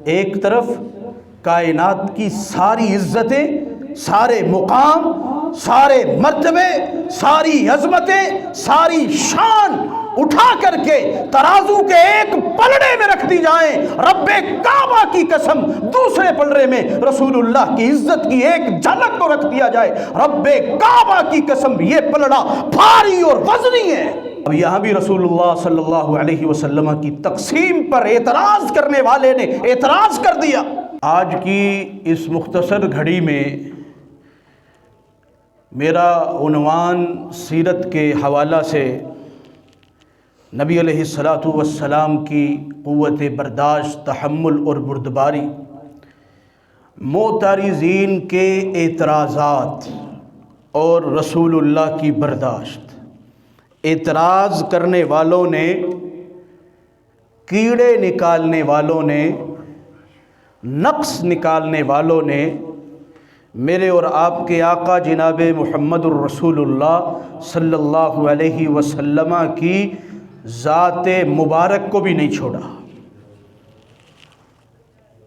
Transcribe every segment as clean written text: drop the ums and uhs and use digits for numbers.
ایک طرف کائنات کی ساری عزتیں، سارے مقام، سارے مرتبے، ساری عظمتیں، ساری شان اٹھا کر کے ترازو کے ایک پلڑے میں رکھ دی جائیں، رب کعبہ کی قسم دوسرے پلڑے میں رسول اللہ کی عزت کی ایک جھلک کو رکھ دیا جائے، رب کعبہ کی قسم یہ پلڑا بھاری اور وزنی ہے۔ اب یہاں بھی رسول اللہ صلی اللہ علیہ وسلم کی تقسیم پر اعتراض کرنے والے نے اعتراض کر دیا۔ آج کی اس مختصر گھڑی میں میرا عنوان سیرت کے حوالہ سے نبی علیہ السلام کی قوت برداشت، تحمل اور بردباری، معترضین کے اعتراضات اور رسول اللہ کی برداشت۔ اعتراض کرنے والوں نے، کیڑے نکالنے والوں نے، نقص نکالنے والوں نے میرے اور آپ کے آقا جناب محمد الرسول اللہ صلی اللہ علیہ وسلم کی ذات مبارک کو بھی نہیں چھوڑا۔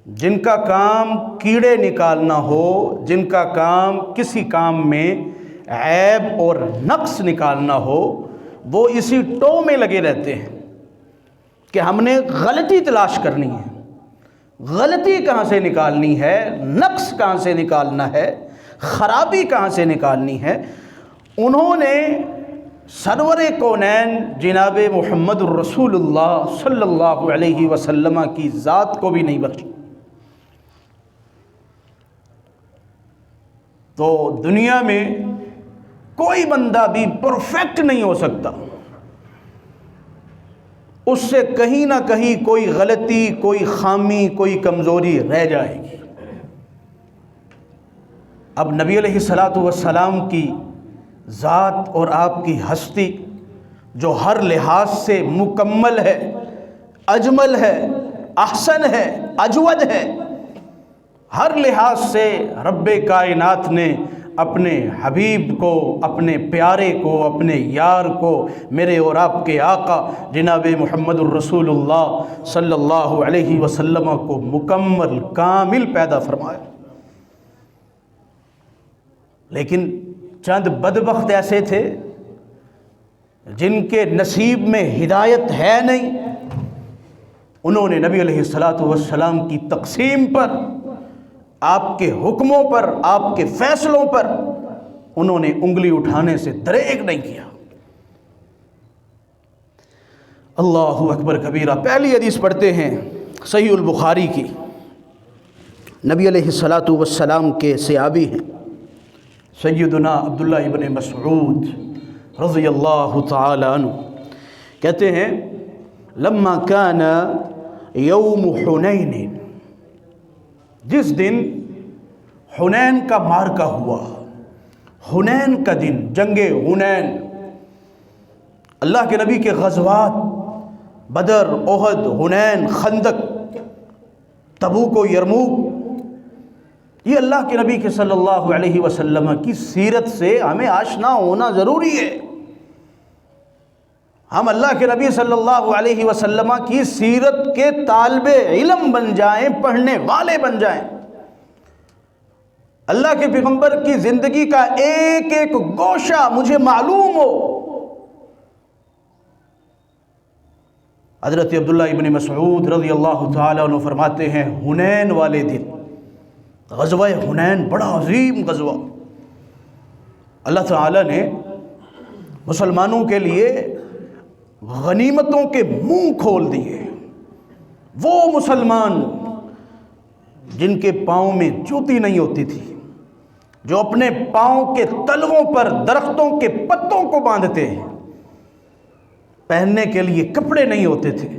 جن کا کام کیڑے نکالنا ہو، جن کا کام کسی کام میں عیب اور نقص نکالنا ہو، وہ اسی ٹو میں لگے رہتے ہیں کہ ہم نے غلطی تلاش کرنی ہے، غلطی کہاں سے نکالنی ہے، نقص کہاں سے نکالنا ہے، خرابی کہاں سے نکالنی ہے۔ انہوں نے سرور کونین جناب محمد الرسول اللہ صلی اللہ علیہ وسلم کی ذات کو بھی نہیں بخشی۔ تو دنیا میں کوئی بندہ بھی پرفیکٹ نہیں ہو سکتا، اس سے کہیں نہ کہیں کوئی غلطی، کوئی خامی، کوئی کمزوری رہ جائے گی۔ اب نبی علیہ السلام کی ذات اور آپ کی ہستی جو ہر لحاظ سے مکمل ہے، اجمل ہے، احسن ہے، اجود ہے، ہر لحاظ سے رب کائنات نے اپنے حبیب کو، اپنے پیارے کو، اپنے یار کو، میرے اور آپ کے آقا جناب محمد الرسول اللہ صلی اللہ علیہ وسلم کو مکمل کامل پیدا فرمایا۔ لیکن چند بدبخت ایسے تھے جن کے نصیب میں ہدایت ہے نہیں، انہوں نے نبی علیہ السلام کی تقسیم پر، آپ کے حکموں پر، آپ کے فیصلوں پر انہوں نے انگلی اٹھانے سے دریغ نہیں کیا۔ اللہ اکبر کبیرہ۔ پہلی حدیث پڑھتے ہیں صحیح البخاری کی، نبی علیہ السلام کے صحابی ہیں سیدنا عبداللہ ابن مسعود رضی اللہ تعالی عنہ، کہتے ہیں لما کان یوم حنین، جس دن حنین کا معرکہ ہوا، حنین کا دن، جنگ حنین، اللہ کے نبی کے غزوات بدر، احد، حنین، خندق، تبوک و یرموک، یہ اللہ کے نبی کے صلی اللہ علیہ وسلم کی سیرت سے ہمیں آشنا ہونا ضروری ہے۔ ہم اللہ کے نبی صلی اللہ علیہ وسلم کی سیرت کے طالب علم بن جائیں، پڑھنے والے بن جائیں، اللہ کے پیغمبر کی زندگی کا ایک ایک گوشہ مجھے معلوم ہو۔ حضرت عبداللہ ابن مسعود رضی اللہ تعالیٰ عنہ فرماتے ہیں حنین والے دن، غزوہ حنین بڑا عظیم غزوہ، اللہ تعالیٰ نے مسلمانوں کے لیے غنیمتوں کے منہ کھول دیے۔ وہ مسلمان جن کے پاؤں میں جوتی نہیں ہوتی تھی، جو اپنے پاؤں کے تلووں پر درختوں کے پتوں کو باندھتے ہیں، پہننے کے لیے کپڑے نہیں ہوتے تھے،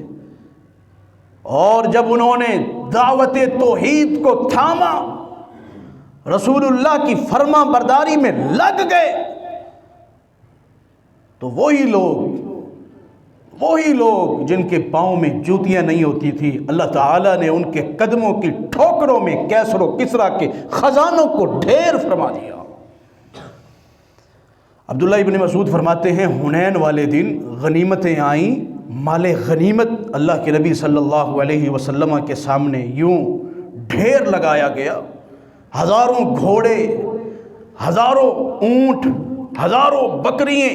اور جب انہوں نے دعوت توحید کو تھاما، رسول اللہ کی فرما برداری میں لگ گئے، تو وہی لوگ جن کے پاؤں میں جوتیاں نہیں ہوتی تھی، اللہ تعالیٰ نے ان کے قدموں کی ٹھوکروں میں کیسر و کسریٰ کے خزانوں کو ڈھیر فرما دیا۔ عبداللہ ابن مسعود فرماتے ہیں حنین والے دن غنیمتیں آئیں مال غنیمت اللہ کے نبی صلی اللہ علیہ وسلم کے سامنے یوں ڈھیر لگایا گیا، ہزاروں گھوڑے، ہزاروں اونٹ، ہزاروں بکریاں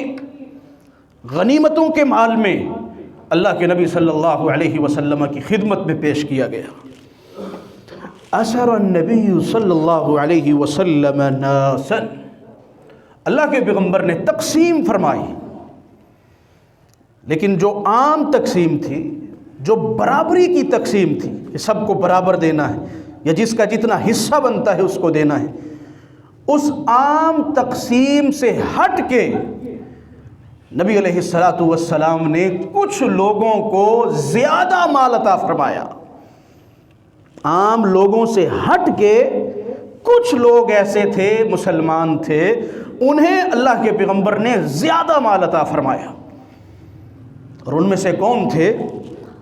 غنیمتوں کے مال میں اللہ کے نبی صلی اللہ علیہ وسلم کی خدمت میں پیش کیا گیا۔ اثر النبی صلی اللہ علیہ وسلم ناسا، اللہ کے پیغمبر نے تقسیم فرمائی، لیکن جو عام تقسیم تھی، جو برابری کی تقسیم تھی کہ سب کو برابر دینا ہے یا جس کا جتنا حصہ بنتا ہے اس کو دینا ہے، اس عام تقسیم سے ہٹ کے نبی علیہ السلام نے کچھ لوگوں کو زیادہ مال عطا فرمایا۔ عام لوگوں سے ہٹ کے کچھ لوگ ایسے تھے، مسلمان تھے، انہیں اللہ کے پیغمبر نے زیادہ مال عطا فرمایا۔ اور ان میں سے کون تھے؟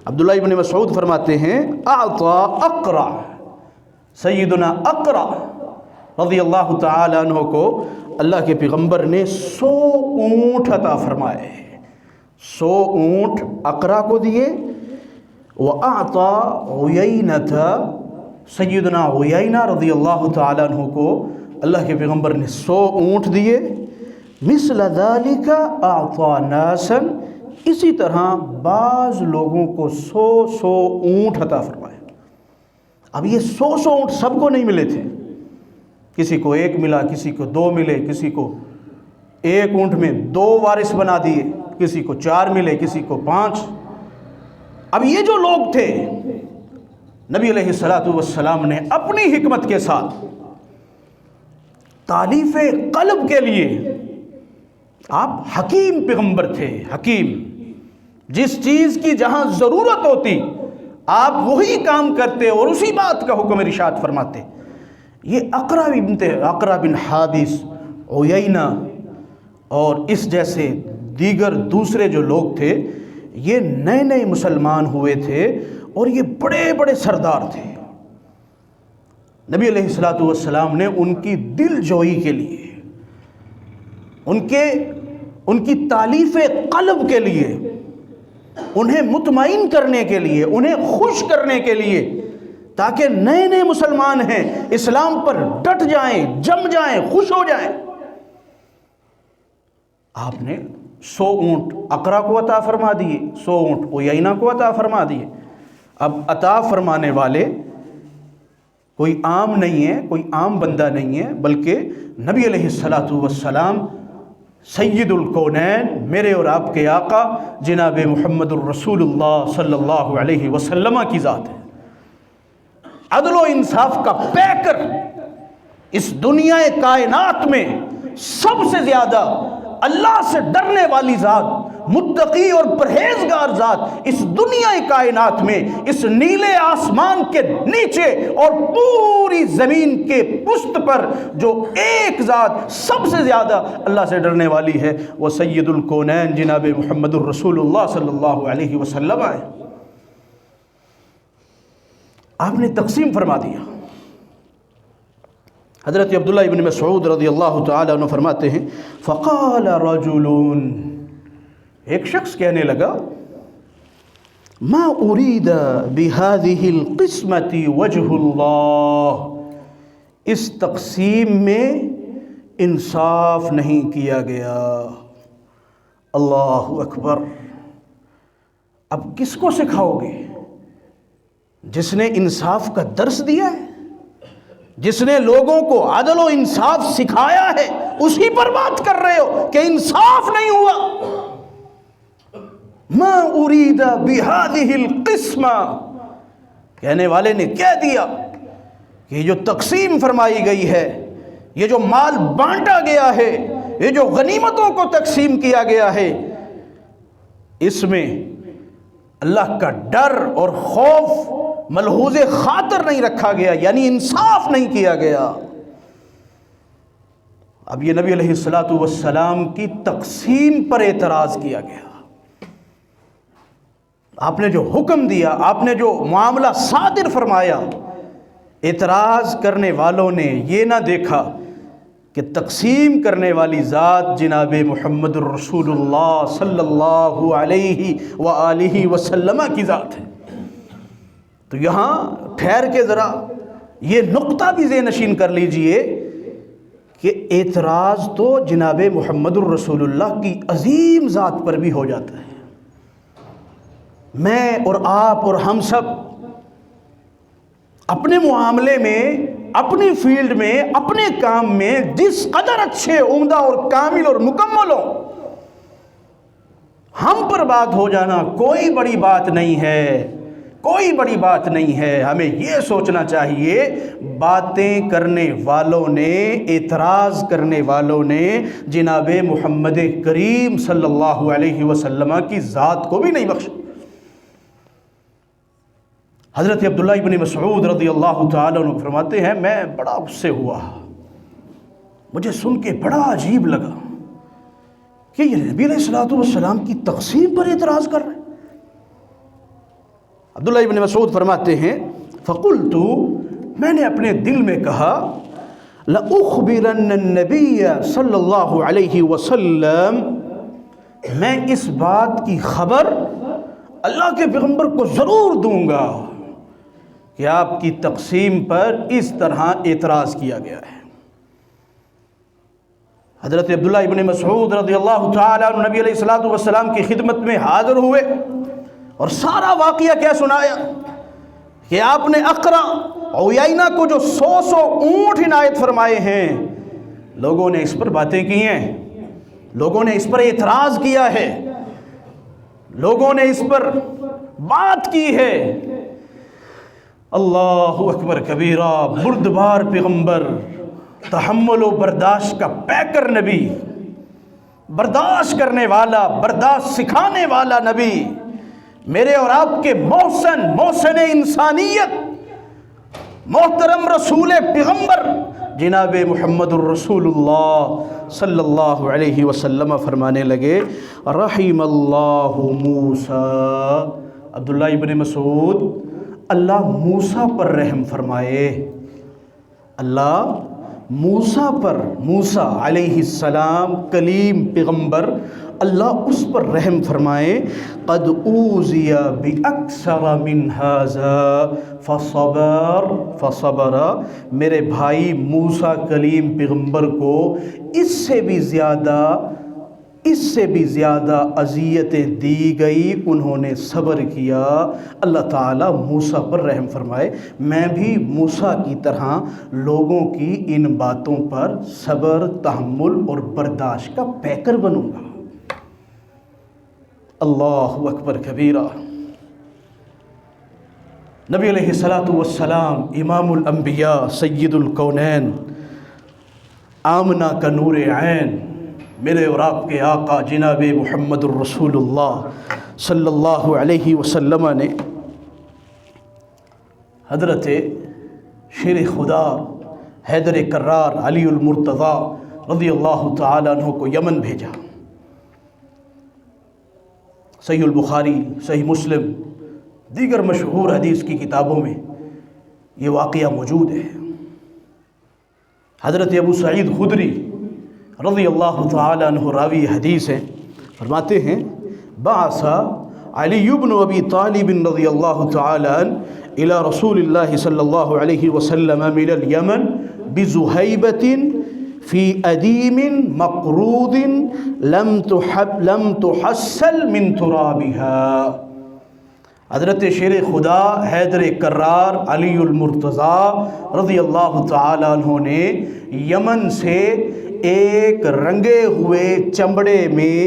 عبداللہ ابن مسعود فرماتے ہیں اعطا اقرع، سیدنا اقرع رضی اللہ تعالی عنہ کو اللہ کے پیغمبر نے 100 اونٹ عطا فرمائے، 100 اونٹ اقرع کو دیے۔ وَأَعْطَى عُيَيْنَةَ، سیدنا عیینہ رضی اللہ تعالی عنہ کو اللہ کے پیغمبر نے 100 اونٹ دیے۔ مِثْلَ ذَلِكَ أَعْطَى نَاسًا، اسی طرح بعض لوگوں کو 100 اونٹ عطا فرمایا۔ اب یہ 100 اونٹ سب کو نہیں ملے تھے، کسی کو 1 ملا، کسی کو 2 ملے، کسی کو 1 اونٹ میں 2 وارث بنا دیے، کسی کو 4 ملے، کسی کو 5۔ اب یہ جو لوگ تھے، نبی علیہ السلام نے اپنی حکمت کے ساتھ تالیف قلب کے لیے، آپ حکیم پیغمبر تھے، حکیم، جس چیز کی جہاں ضرورت ہوتی آپ وہی کام کرتے اور اسی بات کا حکم ارشاد فرماتے۔ یہ اقرع بن حابس، عیینہ اور اس جیسے دیگر دوسرے جو لوگ تھے، یہ نئے نئے مسلمان ہوئے تھے اور یہ بڑے بڑے سردار تھے۔ نبی علیہ السلام نے ان کی دل جوئی کے لیے، ان کی تالیف قلب کے لیے، انہیں مطمئن کرنے کے لیے، انہیں خوش کرنے کے لیے، تاکہ نئے نئے مسلمان ہیں اسلام پر ڈٹ جائیں، جم جائیں، خوش ہو جائیں، آپ نے 100 اونٹ اقرع کو عطا فرما دیے، 100 اونٹ عیینہ کو عطا فرما دیے۔ اب عطا فرمانے والے کوئی عام نہیں ہے، کوئی عام بندہ نہیں ہے، بلکہ نبی علیہ السلام سید الکونین، میرے اور آپ کے آقا جناب محمد الرسول اللہ صلی اللہ علیہ وسلم کی ذات ہے۔ عدل و انصاف کا پیکر، اس دنیا کائنات میں سب سے زیادہ اللہ سے ڈرنے والی ذات، متقی اور پرہیزگار ذات اس دنیا کائنات میں، اس نیلے آسمان کے نیچے اور پوری زمین کے پشت پر جو ایک ذات سب سے زیادہ اللہ سے ڈرنے والی ہے، وہ سید الکونین جناب محمد الرسول اللہ صلی اللہ علیہ وسلم ہے۔ آپ نے تقسیم فرما دیا۔ حضرت عبداللہ ابن مسعود رضی اللہ تعالی عنہ فرماتے ہیں فقال رجل، ایک شخص کہنے لگا ما اريد بهذه القسمة وجه اللہ، اس تقسیم میں انصاف نہیں کیا گیا۔ اللہ اکبر۔ اب کس کو سکھاؤ گے؟ جس نے انصاف کا درس دیا ہے، جس نے لوگوں کو عدل و انصاف سکھایا ہے، اسی پر بات کر رہے ہو کہ انصاف نہیں ہوا۔ ما اريد بهذه القسمة، کہنے والے نے کہہ دیا کہ یہ جو تقسیم فرمائی گئی ہے، یہ جو مال بانٹا گیا ہے، یہ جو غنیمتوں کو تقسیم کیا گیا ہے، اس میں اللہ کا ڈر اور خوف ملحوظ خاطر نہیں رکھا گیا، یعنی انصاف نہیں کیا گیا۔ اب یہ نبی علیہ السلام کی تقسیم پر اعتراض کیا گیا۔ آپ نے جو حکم دیا، آپ نے جو معاملہ صادر فرمایا، اعتراض کرنے والوں نے یہ نہ دیکھا کہ تقسیم کرنے والی ذات جناب محمد الرسول اللہ صلی اللہ علیہ وآلہ وسلم کی ذات ہے۔ تو یہاں ٹھہر کے ذرا یہ نقطہ بھی ذہن نشین کر لیجئے کہ اعتراض تو جناب محمد الرسول اللہ کی عظیم ذات پر بھی ہو جاتا ہے۔ میں اور آپ اور ہم سب اپنے معاملے میں، اپنی فیلڈ میں، اپنے کام میں جس قدر اچھے، عمدہ اور کامل اور مکمل ہو، ہم پر بات ہو جانا کوئی بڑی بات نہیں ہے، کوئی بڑی بات نہیں ہے۔ ہمیں یہ سوچنا چاہیے باتیں کرنے والوں نے، اعتراض کرنے والوں نے جناب محمد کریم صلی اللہ علیہ وسلم کی ذات کو بھی نہیں بخشا۔ حضرت عبداللہ ابن مسعود رضی اللہ تعالیٰ عنہ فرماتے ہیں میں بڑا غصے ہوا، مجھے سن کے بڑا عجیب لگا کہ یہ نبی علیہ الصلوۃ والسلام کی تقسیم پر اعتراض کر رہے ہیں۔ عبداللہ ابن مسعود فرماتے ہیں فقلت، میں نے اپنے دل میں کہا لأخبرن النبی صلی اللہ علیہ وسلم، میں اس بات کی خبر اللہ کے پیغمبر کو ضرور دوں گا کہ آپ کی تقسیم پر اس طرح اعتراض کیا گیا ہے۔ حضرت عبداللہ ابن مسعود رضی اللہ تعالیٰ عنہ نبی علیہ الصلوۃ والسلام کی خدمت میں حاضر ہوئے اور سارا واقعہ کیا سنایا کہ آپ نے اقرع عیینہ کو جو 100 اونٹ عنایت فرمائے ہیں، لوگوں نے اس پر باتیں کی ہیں، لوگوں نے اس پر اعتراض کیا ہے، لوگوں نے اس پر بات کی ہے۔ اللہ اکبر کبیرہ، بردبار پیغمبر، تحمل و برداشت کا پیکر نبی، برداشت کرنے والا، برداشت سکھانے والا نبی، میرے اور آپ کے محسن انسانیت، محترم رسول پیغمبر جناب محمد الرسول اللہ صلی اللہ علیہ وسلم فرمانے لگے رحم اللہ موسیٰ، عبداللہ ابن مسعود، اللہ موسیٰ پر رحم فرمائے، اللہ موسیٰ پر، موسیٰ علیہ السلام کلیم پیغمبر، اللہ اس پر رحم فرمائے۔ قد اوذی باکثر من ھذا فصبر، میرے بھائی موسیٰ کلیم پیغمبر کو اس سے بھی زیادہ اذیتیں دی گئی، انہوں نے صبر کیا۔ اللہ تعالیٰ موسیٰ پر رحم فرمائے، میں بھی موسیٰ کی طرح لوگوں کی ان باتوں پر صبر، تحمل اور برداشت کا پیکر بنوں گا۔ اللہ اکبر کبیرہ۔ نبی علیہ الصلوۃ والسلام امام الانبیاء، سید الکونین، آمنہ کا نور عین، میرے اور آپ کے آقا جناب محمد الرسول اللہ صلی اللہ علیہ وسلم نے حضرت شیر خدا حیدر کرار علی المرتضیٰ رضی اللہ تعالیٰ عنہ کو یمن بھیجا۔ صحیح البخاری، صحیح مسلم، دیگر مشہور حدیث کی کتابوں میں یہ واقعہ موجود ہے۔ حضرت ابو سعید خدری رضی اللہ تعالیٰ عنہ راوی حدیث ہیں، فرماتے ہیں بعث علی بن ابی طالب رضی اللہ تعالیٰ عنہ الى رسول اللہ صلی اللہ علیہ وسلم من الیمن بزہیبۃ فی ادیم مقرود لم تحصل من ترابها۔ حضرت شیر خدا حیدر کرار علی المرتضیٰ رضی اللہ تعالیٰ عنہ نے یمن سے ایک رنگے ہوئے چمڑے میں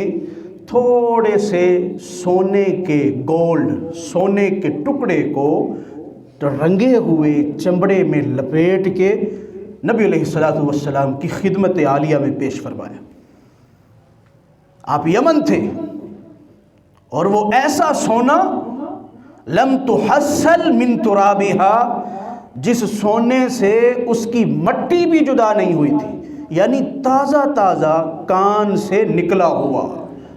تھوڑے سے سونے کے گولڈ، سونے کے ٹکڑے کو رنگے ہوئے چمڑے میں لپیٹ کے نبی علیہ الصلوۃ والسلام کی خدمت عالیہ میں پیش فرمایا۔ آپ یمن تھے اور وہ ایسا سونا لم تحصل من ترابها، جس سونے سے اس کی مٹی بھی جدا نہیں ہوئی تھی، یعنی تازہ تازہ کان سے نکلا ہوا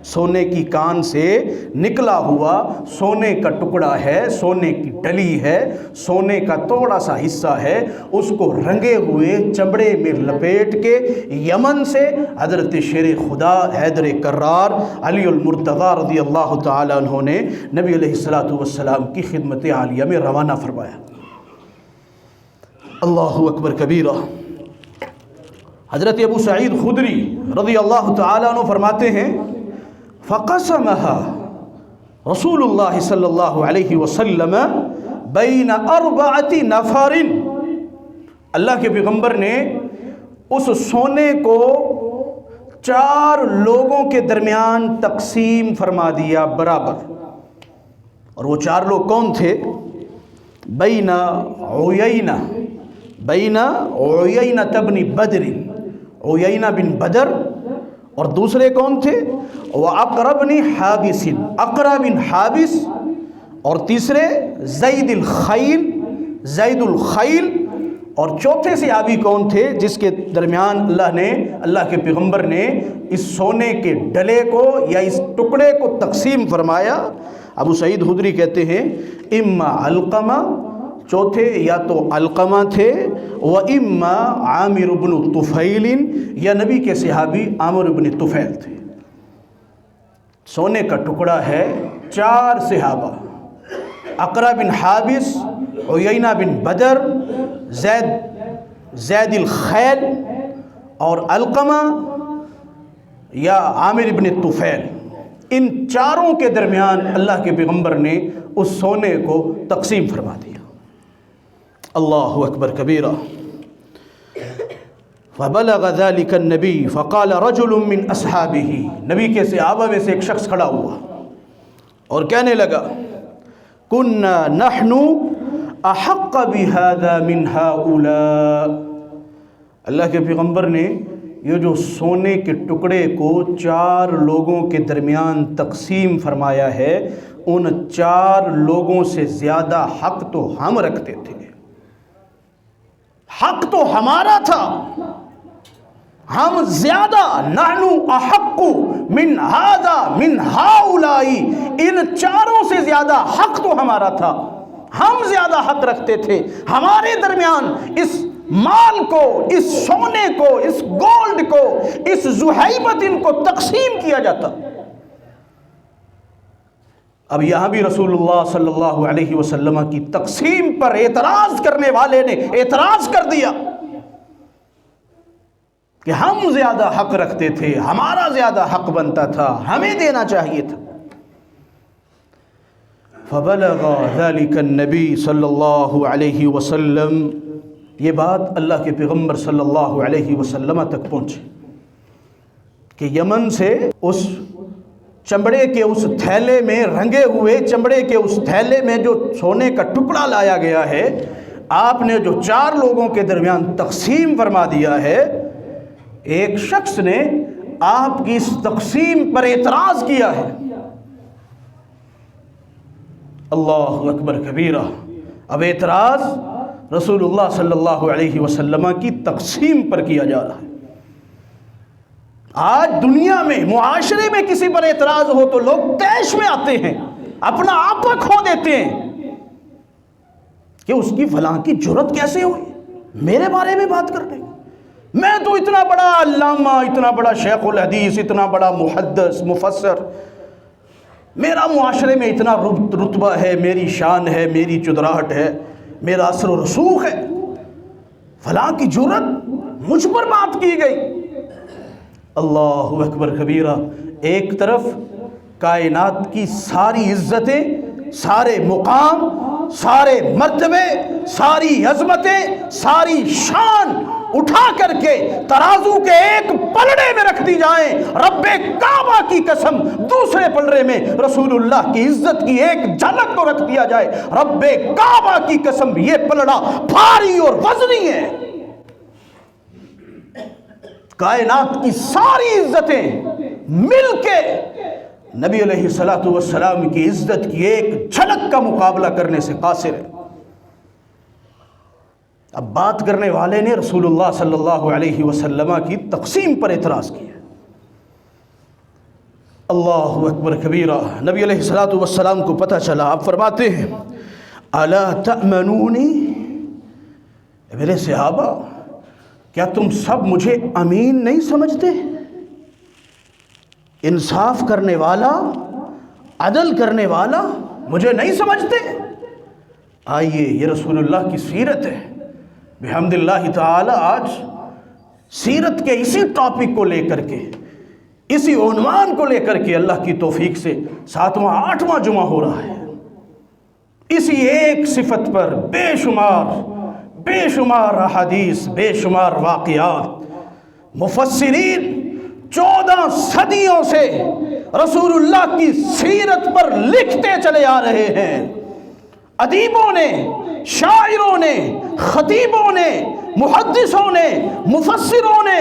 سونے کی کان سے نکلا ہوا سونے کا ٹکڑا ہے، سونے کی ڈلی ہے، سونے کا تھوڑا سا حصہ ہے، اس کو رنگے ہوئے چمڑے میں لپیٹ کے یمن سے حضرت شیر خدا حیدر کرار علی المرتضیٰ رضی اللہ تعالیٰ عنہ نے نبی علیہ الصلوۃ والسلام کی خدمت عالیہ میں روانہ فرمایا۔ اللہ اکبر کبیرہ۔ حضرت ابو سعید خدری رضی اللہ تعالیٰ عنہ فرماتے ہیں فَقَسَمَهَا رسول اللہ صلی اللہ علیہ وسلم بین 4 نفر، اللہ کے پیغمبر نے اس سونے کو 4 لوگوں کے درمیان تقسیم فرما دیا برابر، اور وہ 4 لوگ کون تھے؟ بین عیینہ بن بدر، عیینہ بن بدر، اور دوسرے کون تھے؟ وَعَقْرَ بن حابس، اقرا بن حابس، اور تیسرے زید الخیل، اور چوتھے صحابی کون تھے جس کے درمیان اللہ کے پیغمبر نے اس سونے کے ڈلے کو یا اس ٹکڑے کو تقسیم فرمایا؟ ابو سعید خدری کہتے ہیں اما علقمہ، چوتھے یا تو علقمہ تھے، و اما عامر بن طفیل، یا نبی کے صحابی عامر بن طفیل تھے۔ سونے کا ٹکڑا ہے، 4 صحابہ، اقرا بن حابس، عیینہ بن بدر، زید الخیل اور علقمہ یا عامر بن طفیل، ان 4 کے درمیان اللہ کے پیغمبر نے اس سونے کو تقسیم فرما دیا۔ اللہ اکبر کبیرہ۔ فبلغ ذلك النبی فقال رجل من اصحابہ، نبی کے صحابہ میں سے ایک شخص کھڑا ہوا اور کہنے لگا كنا نحن احق بهذا من هؤلاء، اللہ کے پیغمبر نے یہ جو سونے کے ٹکڑے کو 4 لوگوں کے درمیان تقسیم فرمایا ہے، ان 4 لوگوں سے زیادہ حق تو ہم رکھتے تھے، حق تو ہمارا تھا، ہم زیادہ، نحن احق من هذا من هؤلاء، ان 4 سے زیادہ حق تو ہمارا تھا، ہم زیادہ حق رکھتے تھے، ہمارے درمیان اس مال کو، اس سونے کو، اس گولڈ کو، اس ذہیبت ان کو تقسیم کیا جاتا۔ اب یہاں بھی رسول اللہ صلی اللہ علیہ وسلم کی تقسیم پر اعتراض کرنے والے نے اعتراض کر دیا کہ ہم زیادہ حق رکھتے تھے، ہمارا زیادہ حق بنتا تھا، ہمیں دینا چاہیے تھا۔ فبلغ ذلك النبی صلی اللہ علیہ وسلم، یہ بات اللہ کے پیغمبر صلی اللہ علیہ وسلم تک پہنچی کہ یمن سے اس چمڑے کے اس تھیلے میں، رنگے ہوئے چمڑے کے اس تھیلے میں جو سونے کا ٹکڑا لایا گیا ہے، آپ نے جو 4 لوگوں کے درمیان تقسیم فرما دیا ہے، ایک شخص نے آپ کی اس تقسیم پر اعتراض کیا ہے۔ اللہ اکبر کبیرہ۔ اب اعتراض رسول اللہ صلی اللہ علیہ وسلم کی تقسیم پر کیا جا رہا ہے۔ آج دنیا میں، معاشرے میں کسی پر اعتراض ہو تو لوگ طیش میں آتے ہیں، اپنا آپ کھو دیتے ہیں کہ اس کی فلاں کی جرت کیسے ہوئی میرے بارے میں بات کرنے کی، میں تو اتنا بڑا علامہ، اتنا بڑا شیخ الحدیث، اتنا بڑا محدث مفسر، میرا معاشرے میں اتنا رتبہ ہے، میری شان ہے، میری چدراہٹ ہے، میرا اثر و رسوخ ہے، فلاں کی جرت مجھ پر بات کی گئی۔ اللہ اکبر کبیرہ۔ ایک طرف کائنات کی ساری عزتیں، سارے مقام، سارے مرتبے، ساری عظمتیں، ساری شان اٹھا کر کے ترازو کے ایک پلڑے میں رکھ دی جائیں، رب کعبہ کی قسم دوسرے پلڑے میں رسول اللہ کی عزت کی ایک جھلک کو رکھ دیا جائے، رب کعبہ کی قسم یہ پلڑا بھاری اور وزنی ہے۔ کائنات کی ساری عزتیں مل کے نبی علیہ الصلوۃ والسلام کی عزت کی ایک جھلک کا مقابلہ کرنے سے قاصر ہے۔ اب بات کرنے والے نے رسول اللہ صلی اللہ علیہ وسلم کی تقسیم پر اعتراض کیا۔ اللہ اکبر کبیرہ۔ نبی علیہ الصلوۃ والسلام کو پتہ چلا، آپ فرماتے ہیں الا تأمنونی، میرے صحابہ کیا تم سب مجھے امین نہیں سمجھتے؟ انصاف کرنے والا، عدل کرنے والا مجھے نہیں سمجھتے؟ آئیے، یہ رسول اللہ کی سیرت ہے۔ بحمد اللہ تعالی آج سیرت کے اسی ٹاپک کو لے کر کے، اسی عنوان کو لے کر کے اللہ کی توفیق سے 7واں 8واں جمعہ ہو رہا ہے۔ اسی ایک صفت پر بے شمار احادیث، بے شمار واقعات، مفسرین 14 صدیوں سے رسول اللہ کی سیرت پر لکھتے چلے آ رہے ہیں۔ ادیبوں نے، شاعروں نے، خطیبوں نے، محدثوں نے، مفسروں نے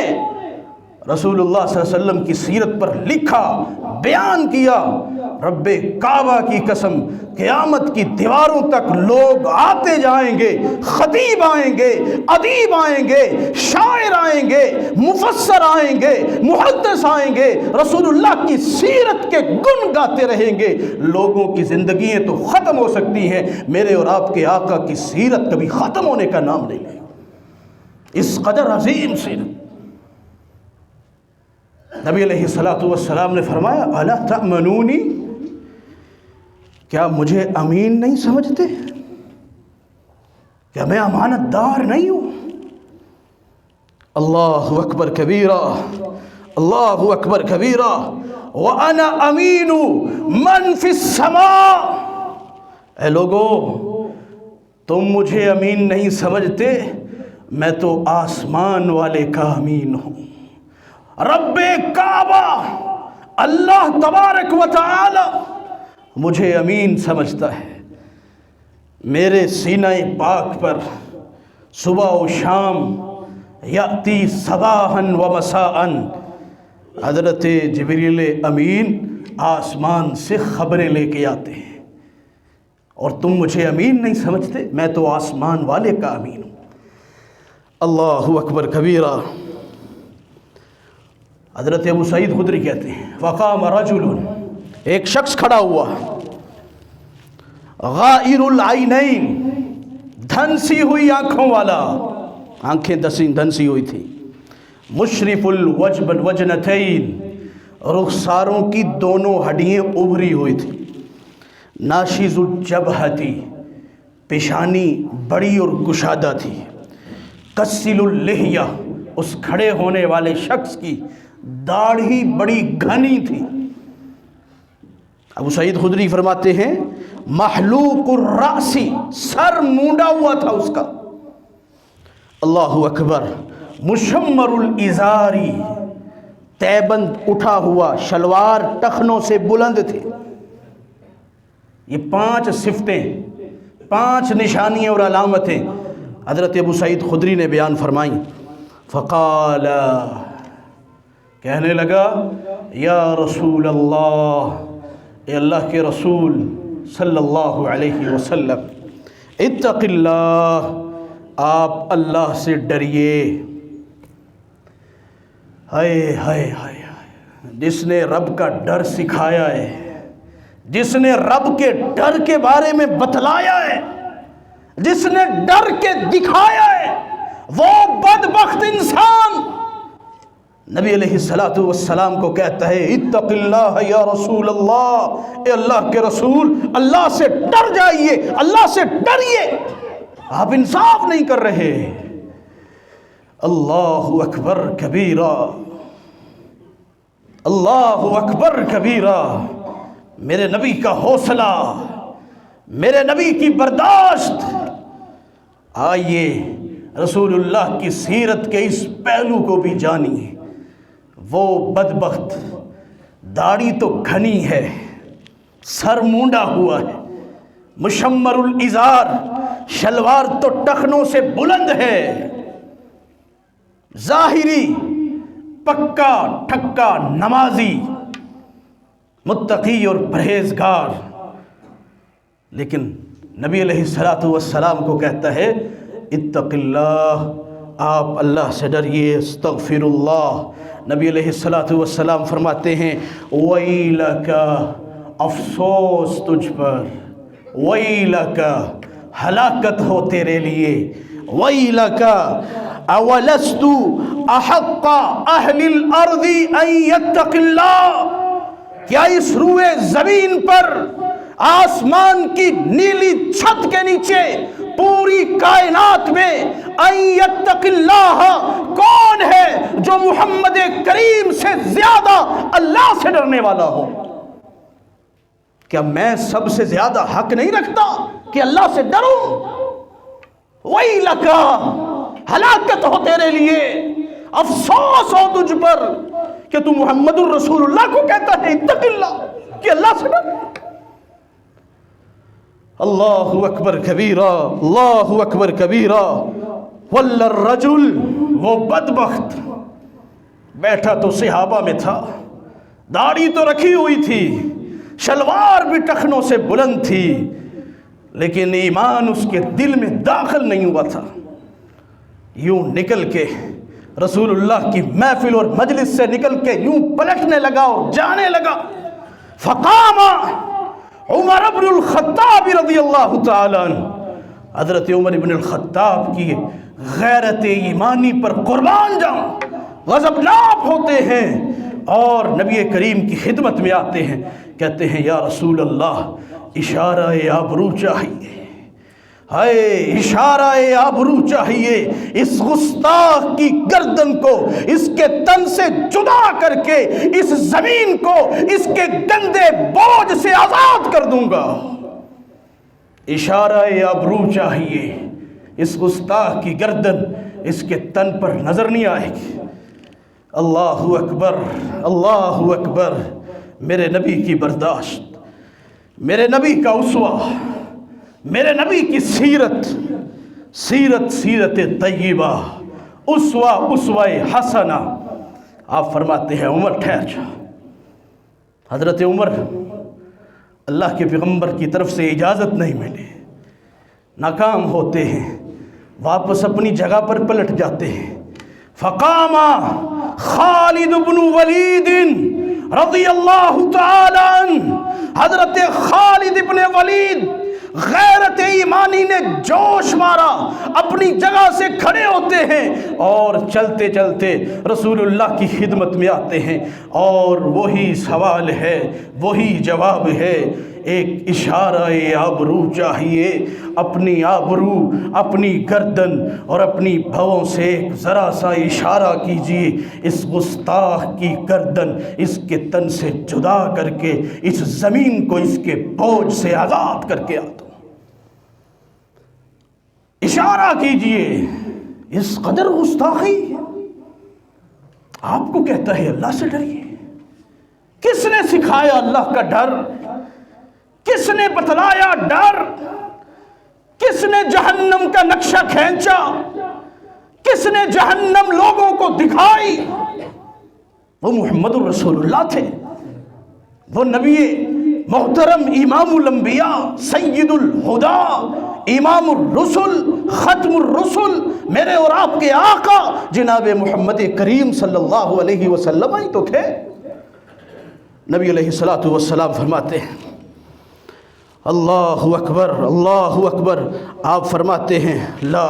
رسول اللہ صلی اللہ علیہ وسلم کی سیرت پر لکھا، بیان کیا۔ رب کعبہ کی قسم، قیامت کی دیواروں تک لوگ آتے جائیں گے، خطیب آئیں گے، ادیب آئیں گے، شاعر آئیں گے، مفسر آئیں گے، محدث آئیں گے، رسول اللہ کی سیرت کے گن گاتے رہیں گے۔ لوگوں کی زندگیاں تو ختم ہو سکتی ہیں، میرے اور آپ کے آقا کی سیرت کبھی ختم ہونے کا نام نہیں لے۔ اس قدر عظیم سیرت۔ نبی علیہ الصلوۃ والسلام نے فرمایا الا تأمنونی، کیا مجھے امین نہیں سمجھتے؟ کیا میں امانت دار نہیں ہوں؟ اللہ اکبر کبیرہ، اللہ اکبر کبیرہ۔ وَأَنَا أَمِينُ مَنْ فِي السَّمَاءِ، اے لوگو تم مجھے امین نہیں سمجھتے، میں تو آسمان والے کا امین ہوں۔ رب کعبہ اللہ تبارک و تعالی مجھے امین سمجھتا ہے۔ میرے سینہ پاک پر صبح و شام یاتی صباحا و مساء حضرت جبریل امین آسمان سے خبریں لے کے آتے ہیں، اور تم مجھے امین نہیں سمجھتے، میں تو آسمان والے کا امین ہوں۔ اللہ اکبر کبیرہ۔ حضرت ابو سعید خدری کہتے ہیں وقام رجل، ایک شخص کھڑا ہوا، غائر العینین، دھنسی ہوئی آنکھوں والا، آنکھیں دھنسی ہوئی تھی، مشرف الوجنتین، رخساروں کی دونوں ہڈیاں ابھری ہوئی تھی، ناشز الجبہتی، پیشانی بڑی اور گشادہ تھی، کسل اللحیہ، اس کھڑے ہونے والے شخص کی داڑھی بڑی گھنی تھی۔ ابو سعید خدری فرماتے ہیں محلوق الرأسی، سر مونڈا ہوا تھا اس کا، اللہ اکبر، مشمر الازاری، تیبند اٹھا ہوا، شلوار ٹخنوں سے بلند تھے۔ یہ 5 صفتیں، 5 نشانیاں اور علامتیں حضرت ابو سعید خدری نے بیان فرمائیں۔ فقال، کہنے لگا یا رسول اللہ، اے اللہ کے رسول صلی اللہ علیہ وسلم، اتق اللہ، آپ اللہ سے ڈریے۔ ہائے ہائے ہائے، جس نے رب کا ڈر سکھایا ہے، جس نے رب کے ڈر کے بارے میں بتلایا ہے، جس نے ڈر کے دکھایا ہے، وہ بدبخت انسان نبی علیہ الصلوۃ والسلام کو کہتا ہے اتق اللہ یا رسول اللہ، اے اللہ کے رسول، اللہ سے ڈر جائیے، اللہ سے ڈریے، آپ انصاف نہیں کر رہے۔ اللہ اکبر کبیرہ، اللہ اکبر کبیرہ۔ میرے نبی کا حوصلہ، میرے نبی کی برداشت۔ آئیے رسول اللہ کی سیرت کے اس پہلو کو بھی جانیے۔ وہ بدبخت داڑھی تو گھنی ہے، سر مونڈا ہوا ہے، مشمر الازار، شلوار تو ٹخنوں سے بلند ہے، ظاہری پکا ٹھکا نمازی، متقی اور پرہیزگار، لیکن نبی علیہ الصلوۃ والسلام کو کہتا ہے اتق اللہ، آپ اللہ سے ڈریے، استغفر اللہ، نبی علیہ الصلوۃ والسلام فرماتے ہیں ویلک، افسوس تجھ پر، ویلک، ہلاکت ہو تیرے لیے، ویلک اولست احق اہل الارض ان یتق اللہ، کیا اس روئے زمین پر آسمان کی نیلی چھت کے نیچے پوری کائنات میں ان یتق اللہ کون ہے جو محمد کریم سے زیادہ اللہ سے ڈرنے والا ہو؟ کیا میں سب سے زیادہ حق نہیں رکھتا کہ اللہ سے ڈروں؟ ویلک، ہلاکت ہو تیرے لیے، افسوس ہو تجھ پر کہ تو محمد الرسول اللہ کو کہتا ہے اتق اللہ، کہ اللہ سے ڈر۔ اللہ اکبر کبیرہ، اللہ اکبر کبیرہ۔ وَلَّ الرَّجُلُ، وہ بدبخت بیٹھا تو صحابہ میں تھا، داڑھی تو رکھی ہوئی تھی، شلوار بھی ٹخنوں سے بلند تھی، لیکن ایمان اس کے دل میں داخل نہیں ہوا تھا۔ یوں نکل کے رسول اللہ کی محفل اور مجلس سے نکل کے یوں پلٹنے لگا اور جانے لگا۔ فقام عمر بن الخطاب رضی اللہ تعالیٰ عنہ، حضرت عمر بن الخطاب کی غیرت ایمانی پر قربان جاؤں، غضبناک ہوتے ہیں اور نبی کریم کی خدمت میں آتے ہیں، کہتے ہیں یا رسول اللہ اشارہ آبرو چاہیے، ہائے اشارہ آبرو چاہیے، اس گستاخ کی گردن کو اس کے تن سے جدا کر کے اس زمین کو اس کے گندے بوجھ سے آزاد کر دوں گا۔ اشارہ آبرو چاہیے، اس گستاخ کی گردن اس کے تن پر نظر نہیں آئے گی۔ اللہ اکبر، اللہ اکبر۔ میرے نبی کی برداشت، میرے نبی کا اسوہ، میرے نبی کی سیرت، سیرت طیبہ، اسوہ حسنہ۔ آپ فرماتے ہیں عمر ٹھہر جا۔ حضرت عمر، اللہ کے پیغمبر کی طرف سے اجازت نہیں ملی، ناکام ہوتے ہیں، واپس اپنی جگہ پر پلٹ جاتے ہیں۔ فقام خالد بن ولید رضی اللہ تعالی عنہ، حضرت خالد بن ولید غیرت ایمانی نے جوش مارا، اپنی جگہ سے کھڑے ہوتے ہیں اور چلتے چلتے رسول اللہ کی خدمت میں آتے ہیں، اور وہی سوال ہے، وہی جواب ہے، ایک اشارہ آبرو چاہیے، اپنی آبرو، اپنی گردن اور اپنی بھووں سے ایک ذرا سا اشارہ کیجئے، اس گستاخ کی گردن اس کے تن سے جدا کر کے اس زمین کو اس کے بوجھ سے آزاد کر کے آتا ہوں۔ اشارہ کیجئے، اس قدر گستاخی۔ آپ کو کہتا ہے اللہ سے ڈریے۔ کس نے سکھایا اللہ کا ڈر؟ کس نے بتلایا ڈر؟ کس نے جہنم کا نقشہ کھینچا؟ کس نے جہنم لوگوں کو دکھائی؟ وہ محمد الرسول اللہ تھے، وہ نبی محترم امام الانبیاء، سید الہدا، امام الرسل، ختم الرسل، میرے اور آپ کے آقا جناب محمد کریم صلی اللہ علیہ وسلم ہی تو تھے۔ نبی علیہ الصلوۃ والسلام فرماتے ہیں اللہ اکبر، اللہ اکبر۔ آپ فرماتے ہیں لا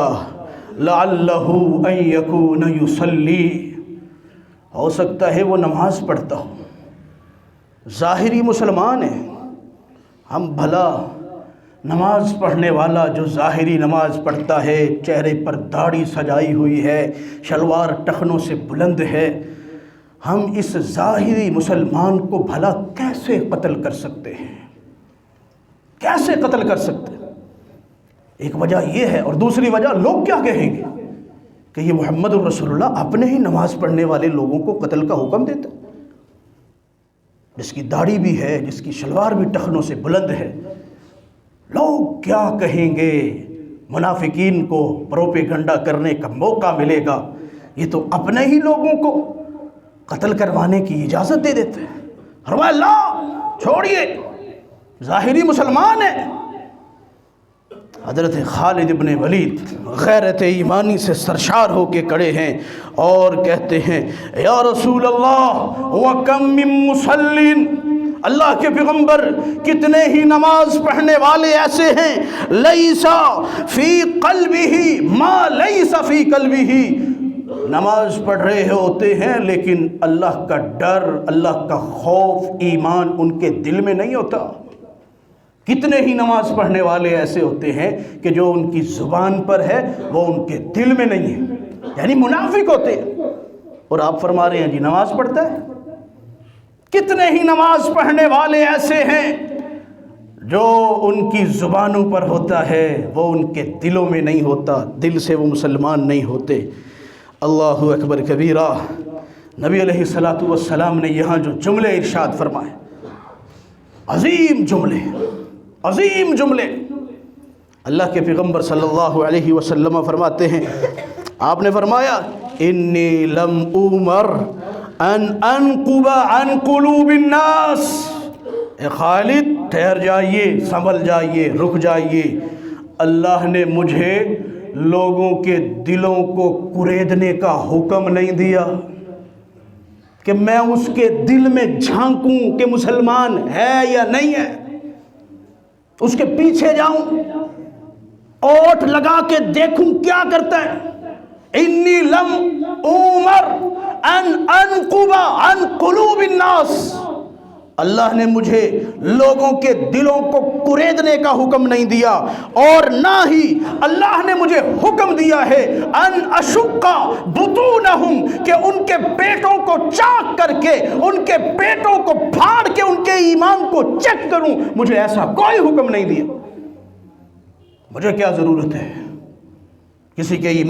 لعلہ ان یکون یصلی، ہو سکتا ہے وہ نماز پڑھتا ہو، ظاہری مسلمان ہے۔ ہم بھلا نماز پڑھنے والا جو ظاہری نماز پڑھتا ہے، چہرے پر داڑھی سجائی ہوئی ہے، شلوار ٹخنوں سے بلند ہے، ہم اس ظاہری مسلمان کو بھلا کیسے قتل کر سکتے ہیں؟ کیسے قتل کر سکتے ہیں؟ ایک وجہ یہ ہے، اور دوسری وجہ لوگ کیا کہیں گے کہ یہ محمد الرسول اللہ اپنے ہی نماز پڑھنے والے لوگوں کو قتل کا حکم دیتے، جس کی داڑھی بھی ہے، جس کی شلوار بھی ٹخنوں سے بلند ہے۔ لوگ کیا کہیں گے؟ منافقین کو پروپیگنڈا کرنے کا موقع ملے گا، یہ تو اپنے ہی لوگوں کو قتل کروانے کی اجازت دے دیتے ہیں۔ فرمایا لا، چھوڑیے، ظاہری مسلمان ہے، حضرت خالد ابن ولید غیرت ایمانی سے سرشار ہو کے کھڑے ہیں اور کہتے ہیں یا رسول اللہ وَكَم مِّن مُّصَلٍّ، اللہ کے پیغمبر کتنے ہی نماز پڑھنے والے ایسے ہیں لَيْسَ فِي قَلْبِهِ مَا لَيْسَ فِي قَلْبِهِ، نماز پڑھ رہے ہوتے ہیں لیکن اللہ کا ڈر، اللہ کا خوف، ایمان ان کے دل میں نہیں ہوتا۔ کتنے ہی نماز پڑھنے والے ایسے ہوتے ہیں کہ جو ان کی زبان پر ہے وہ ان کے دل میں نہیں ہے، یعنی منافق ہوتے ہیں، اور آپ فرما رہے ہیں جی نماز پڑھتا ہے۔ کتنے ہی نماز پڑھنے والے ایسے ہیں جو ان کی زبانوں پر ہوتا ہے وہ ان کے دلوں میں نہیں ہوتا، دل سے وہ مسلمان نہیں ہوتے۔ اللہ اکبر کبیرہ۔ نبی علیہ الصلوۃ والسلام نے یہاں جو جملے ارشاد فرمائے، عظیم جملے، عظیم جملے، اللہ کے پیغمبر صلی اللہ علیہ وسلم فرماتے ہیں، آپ نے فرمایا انی لم اومر ان انقب عن قلوب الناس، اے خالد ٹھہر جائیے، سنبھل جائیے، رک جائیے، اللہ نے مجھے لوگوں کے دلوں کو کریدنے کا حکم نہیں دیا کہ میں اس کے دل میں جھانکوں کہ مسلمان ہے یا نہیں ہے، اس کے پیچھے جاؤں، اوٹ لگا کے دیکھوں کیا کرتا ہے۔ انی لم عمر ان انقب عن قلوب الناس، اللہ نے مجھے لوگوں کے دلوں کو کریدنے کا حکم نہیں دیا، اور نہ ہی اللہ نے مجھے حکم دیا ہے ان اشق بطونہم، کہ ان کے پیٹوں کو چاک کر کے، ان کے پیٹوں کو پھاڑ کے ان کے ایمان کو چیک کروں، مجھے ایسا کوئی حکم نہیں دیا۔ مجھے کیا ضرورت ہے کسی کے ایمان